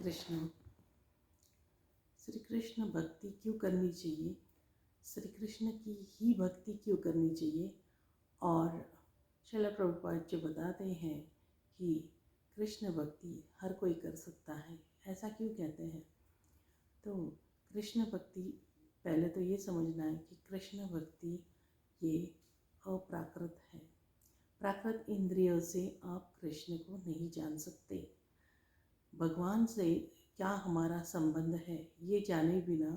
कृष्ण। श्री कृष्ण भक्ति क्यों करनी चाहिए, श्री कृष्ण की ही भक्ति क्यों करनी चाहिए। और श्रील प्रभुपाद जो बताते हैं कि कृष्ण भक्ति हर कोई कर सकता है, ऐसा क्यों कहते हैं। तो कृष्ण भक्ति, पहले तो ये समझना है कि कृष्ण भक्ति ये अप्राकृत है। प्राकृत इंद्रियों से आप कृष्ण को नहीं जान सकते। भगवान से क्या हमारा संबंध है ये जाने बिना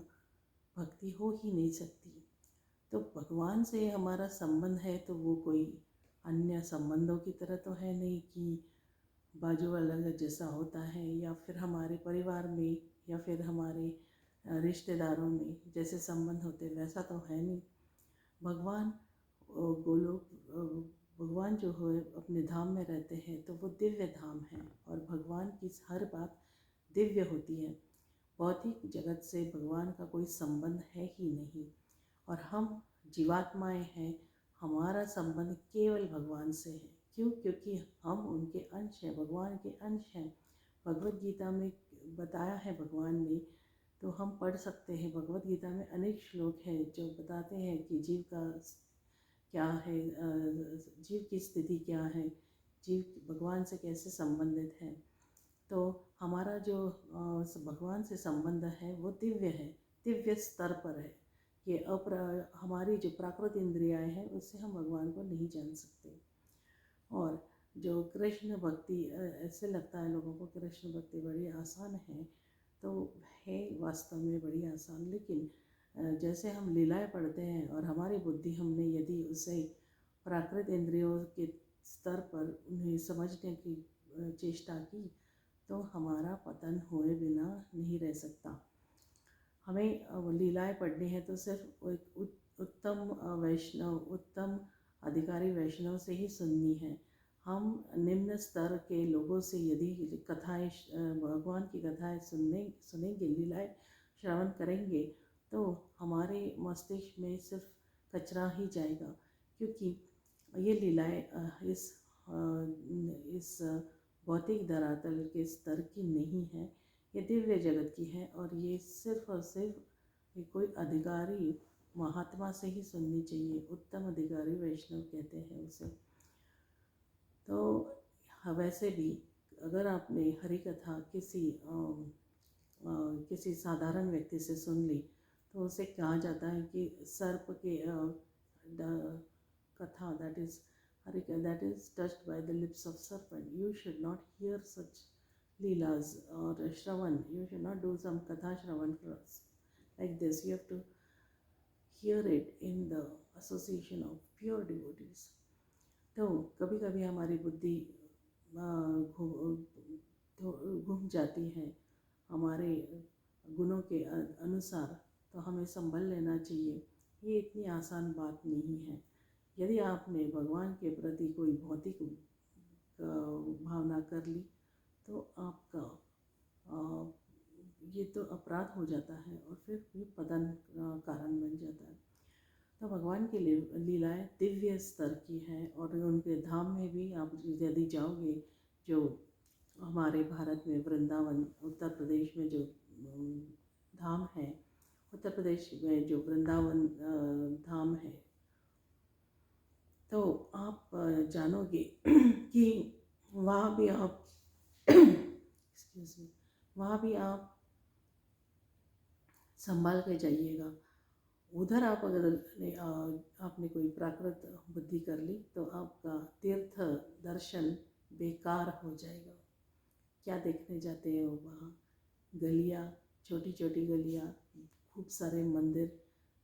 भक्ति हो ही नहीं सकती। तो भगवान से हमारा संबंध है तो वो कोई अन्य संबंधों की तरह तो है नहीं कि बाजू वाला जैसा होता है, या फिर हमारे परिवार में या फिर हमारे रिश्तेदारों में जैसे संबंध होते वैसा तो है नहीं। भगवान गोलोक भगवान जो है अपने धाम में रहते हैं तो वो दिव्य धाम है और भगवान की हर बात दिव्य होती है। भौतिक जगत से भगवान का कोई संबंध है ही नहीं और हम जीवात्माएं हैं, हमारा संबंध केवल भगवान से है। क्यों? क्योंकि हम उनके अंश हैं, भगवान के अंश हैं। भगवत गीता में बताया है भगवान ने, तो हम पढ़ सकते हैं। भगवत गीता में अनेक श्लोक हैं जो बताते हैं कि जीव का क्या है, जीव की स्थिति क्या है, जीव भगवान से कैसे संबंधित है। तो हमारा जो भगवान से संबंध है वो दिव्य है, दिव्य स्तर पर है। ये हमारी जो प्राकृत इंद्रियाएं हैं उससे हम भगवान को नहीं जान सकते। और जो कृष्ण भक्ति, ऐसे लगता है लोगों को कृष्ण भक्ति बड़ी आसान है, तो है वास्तव में बड़ी आसान। लेकिन जैसे हम लीलाएं पढ़ते हैं और हमारी बुद्धि हमने यदि उसे प्राकृत इंद्रियों के स्तर पर उन्हें समझने की चेष्टा की तो हमारा पतन हुए बिना नहीं रह सकता। हमें लीलाएं पढ़नी है तो सिर्फ एक उत्तम वैष्णव, उत्तम अधिकारी वैष्णव से ही सुननी है। हम निम्न स्तर के लोगों से यदि कथाएं, भगवान की कथाएं सुनेंगे, लीलाएं श्रवण करेंगे तो हमारे मस्तिष्क में सिर्फ कचरा ही जाएगा, क्योंकि ये लीलाएं इस भौतिक धरातल के स्तर की नहीं है, ये दिव्य जगत की है। और ये सिर्फ और सिर्फ कोई अधिकारी महात्मा से ही सुननी चाहिए। उत्तम अधिकारी वैष्णव कहते हैं उसे। तो वैसे भी अगर आपने हरि कथा किसी साधारण व्यक्ति से सुन ली तो उसे कहा जाता है कि सर्प के कथा, that is touched by the lips of serpent. You should not hear such leelas or shravan. You should not do some katha shravan for us like this. You have to hear it in the association of pure devotees. तो कभी कभी हमारी बुद्धि घूम जाती है हमारे गुणों के अनुसार, तो हमें संभल लेना चाहिए। ये इतनी आसान बात नहीं है। यदि आपने भगवान के प्रति कोई भौतिक भावना कर ली तो आपका ये तो अपराध हो जाता है और फिर भी पतन कारण बन जाता है। तो भगवान की लीलाएं दिव्य स्तर की है और उनके धाम में भी आप यदि जाओगे, जो हमारे भारत में वृंदावन, उत्तर प्रदेश में जो धाम है, उत्तर प्रदेश में जो वृंदावन धाम है, तो आप जानोगे कि वहाँ भी आप वहाँ भी आप संभाल के जाइएगा। उधर आप अगर आपने कोई प्राकृत बुद्धि कर ली तो आपका तीर्थ दर्शन बेकार हो जाएगा। क्या देखने जाते हो वहाँ? गलियाँ, छोटी छोटी गलियाँ, खूब सारे मंदिर,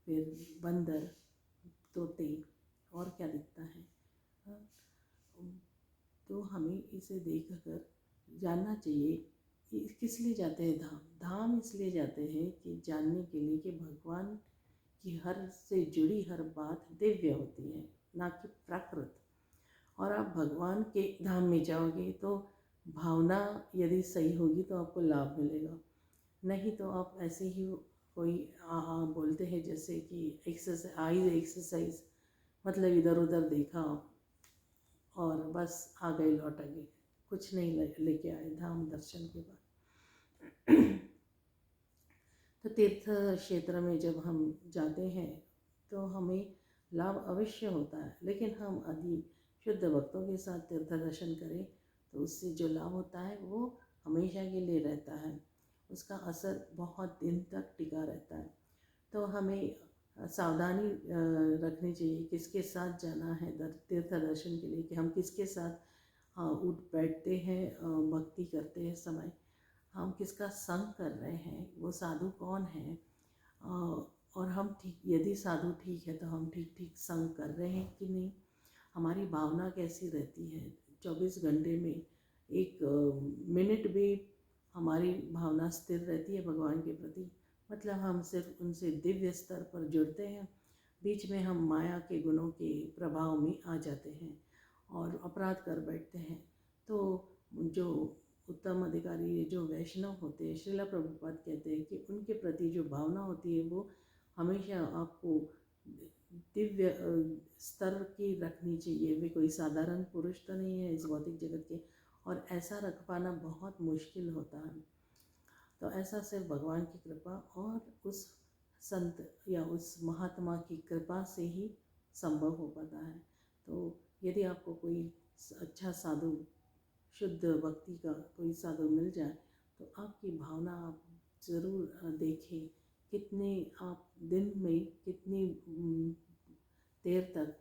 फिर बंदर, तोते, और क्या दिखता है। तो हमें इसे देखकर जानना चाहिए कि किस लिए जाते हैं धाम। धाम इसलिए जाते हैं कि जानने के लिए कि भगवान की हर से जुड़ी हर बात दिव्य होती है, ना कि प्राकृत। और आप भगवान के धाम में जाओगे तो भावना यदि सही होगी तो आपको लाभ मिलेगा, नहीं तो आप ऐसे ही कोई बोलते हैं जैसे कि एक्सरसाइज, मतलब इधर उधर देखा और बस आ गए, लौट आ गए, कुछ नहीं लेके आए धाम दर्शन के बाद। तो तीर्थ क्षेत्र में जब हम जाते हैं तो हमें लाभ अवश्य होता है, लेकिन हम यदि शुद्ध भक्तों के साथ तीर्थ दर्शन करें तो उससे जो लाभ होता है वो हमेशा के लिए रहता है, उसका असर बहुत दिन तक टिका रहता है। तो हमें सावधानी रखनी चाहिए किसके साथ जाना है तीर्थ दर्शन के लिए, कि हम किसके साथ उठ बैठते हैं भक्ति करते हैं समय, हम किसका संग कर रहे हैं, वो साधु कौन है, और हम ठीक, यदि साधु ठीक है तो हम ठीक ठीक संग कर रहे हैं कि नहीं, हमारी भावना कैसी रहती है। 24 घंटे में एक मिनट भी हमारी भावना स्थिर रहती है भगवान के प्रति, मतलब हम सिर्फ उनसे दिव्य स्तर पर जुड़ते हैं, बीच में हम माया के गुणों के प्रभाव में आ जाते हैं और अपराध कर बैठते हैं। तो जो उत्तम अधिकारी जो वैष्णव होते हैं, श्रीला प्रभुपाद कहते हैं कि उनके प्रति जो भावना होती है वो हमेशा आपको दिव्य स्तर की रखनी चाहिए। वे कोई साधारण पुरुष तो नहीं है इस भौतिक जगत के, और ऐसा रख पाना बहुत मुश्किल होता है। तो ऐसा सिर्फ भगवान की कृपा और उस संत या उस महात्मा की कृपा से ही संभव हो पाता है। तो यदि आपको कोई अच्छा साधु, शुद्ध भक्ति का कोई साधु मिल जाए तो आपकी भावना आप ज़रूर देखें, कितने आप दिन में कितनी देर तक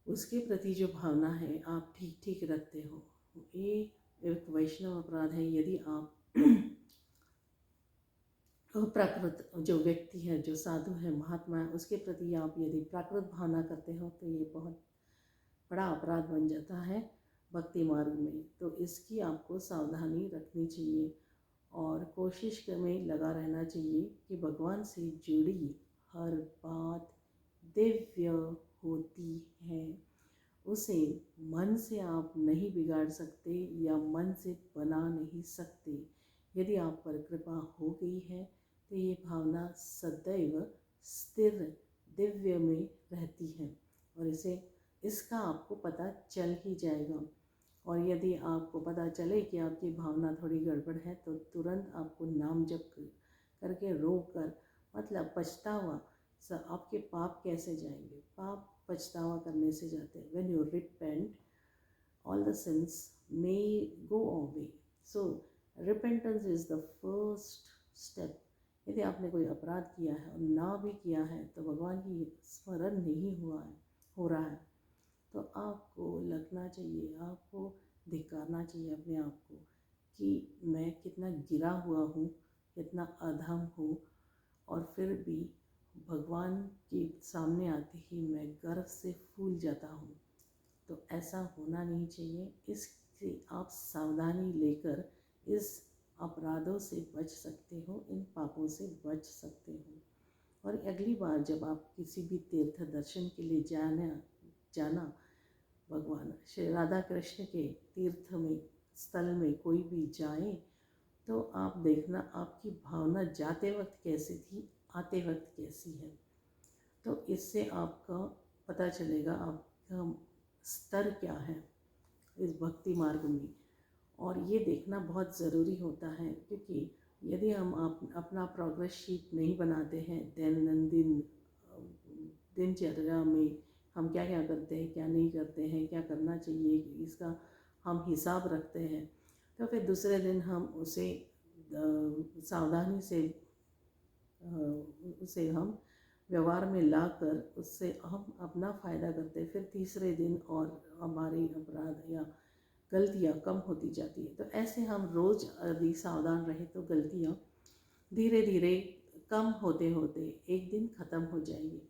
उसके प्रति जो भावना है आप ठीक ठीक रखते हो। ये एक वैष्णव अपराध है। यदि आप प्राकृत जो व्यक्ति है, जो साधु है, महात्मा है, उसके प्रति आप यदि प्राकृत भावना करते हो तो ये बहुत बड़ा अपराध बन जाता है भक्ति मार्ग में। तो इसकी आपको सावधानी रखनी चाहिए और कोशिश में लगा रहना चाहिए कि भगवान से जुड़ी हर बात दिव्य होती है। उसे मन से आप नहीं बिगाड़ सकते या मन से बना नहीं सकते। यदि आप पर कृपा हो गई है तो ये भावना सदैव स्थिर दिव्य में रहती है और इसका आपको पता चल ही जाएगा। और यदि आपको पता चले कि आपकी भावना थोड़ी गड़बड़ है तो तुरंत आपको नाम जप करके रोक कर, मतलब पछतावा, आपके पाप कैसे जाएंगे, पाप पछतावा करने से जाते हैं। When you repent all the sins may go away. So repentance is the first step. यदि आपने कोई अपराध किया है और ना भी किया है तो भगवान की स्मरण नहीं हो रहा है तो आपको लगना चाहिए, आपको धिक्कारना चाहिए अपने आप को कि मैं कितना गिरा हुआ हूँ, कितना अधम हूँ, और फिर भी भगवान के सामने आते ही मैं गर्व से फूल जाता हूँ। तो ऐसा होना नहीं चाहिए। इससे आप सावधानी लेकर इस अपराधों से बच सकते हो, इन पापों से बच सकते हो। और अगली बार जब आप किसी भी तीर्थ दर्शन के लिए जाना भगवान श्री राधा कृष्ण के तीर्थ में स्थल में कोई भी जाए तो आप देखना आपकी भावना जाते वक्त कैसी थी, आते वक्त कैसी है। तो इससे आपका पता चलेगा आपका स्तर क्या है इस भक्ति मार्ग में। और ये देखना बहुत ज़रूरी होता है क्योंकि यदि हम अपना प्रोग्रेस शीट नहीं बनाते हैं दिनचर्या में हम क्या क्या करते हैं, क्या नहीं करते हैं, क्या करना चाहिए, इसका हम हिसाब रखते हैं तो फिर दूसरे दिन हम उसे सावधानी से उसे हम व्यवहार में लाकर उससे हम अपना फ़ायदा करते हैं। फिर तीसरे दिन और हमारी अपराध या गलतियाँ कम होती जाती है। तो ऐसे हम रोज़ यदि सावधान रहे तो गलतियाँ धीरे धीरे कम होते होते एक दिन ख़त्म हो जाएगी।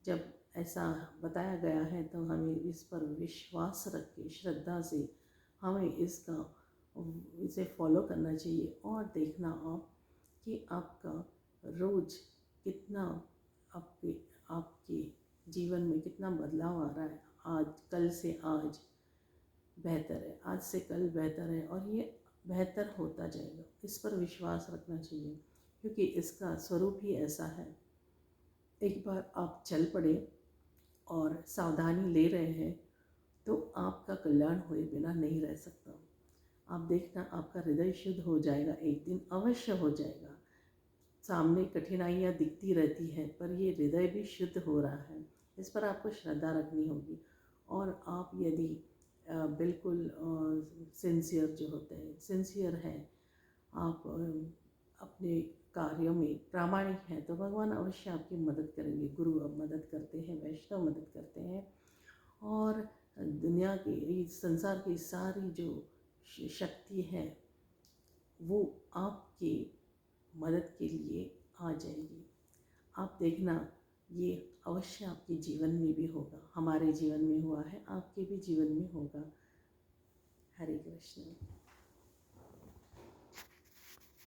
जब ऐसा बताया गया है तो हमें इस पर विश्वास रख के श्रद्धा से हमें इसे फॉलो करना चाहिए और देखना आप कि आपका रोज़ कितना आपके जीवन में कितना बदलाव आ रहा है। आज कल से आज बेहतर है, आज से कल बेहतर है और ये बेहतर होता जाएगा। इस पर विश्वास रखना चाहिए क्योंकि इसका स्वरूप ही ऐसा है। एक बार आप चल पड़े और सावधानी ले रहे हैं तो आपका कल्याण हुए बिना नहीं रह सकता। आप देखना आपका हृदय शुद्ध हो जाएगा, एक दिन अवश्य हो जाएगा। सामने कठिनाइयाँ दिखती रहती हैं पर ये हृदय भी शुद्ध हो रहा है, इस पर आपको श्रद्धा रखनी होगी। और आप यदि बिल्कुल सिंसियर जो होते हैं, सिंसियर हैं, आप अपने कार्यों में प्रामाणिक हैं, तो भगवान अवश्य आपकी मदद करेंगे। गुरु अब मदद करते हैं, वैष्णव मदद करते हैं, और दुनिया की, इस संसार की सारी जो शक्ति है वो आपकी मदद के लिए आ जाएगी। आप देखना ये अवश्य आपके जीवन में भी होगा, हमारे जीवन में हुआ है, आपके भी जीवन में होगा। हरे कृष्ण।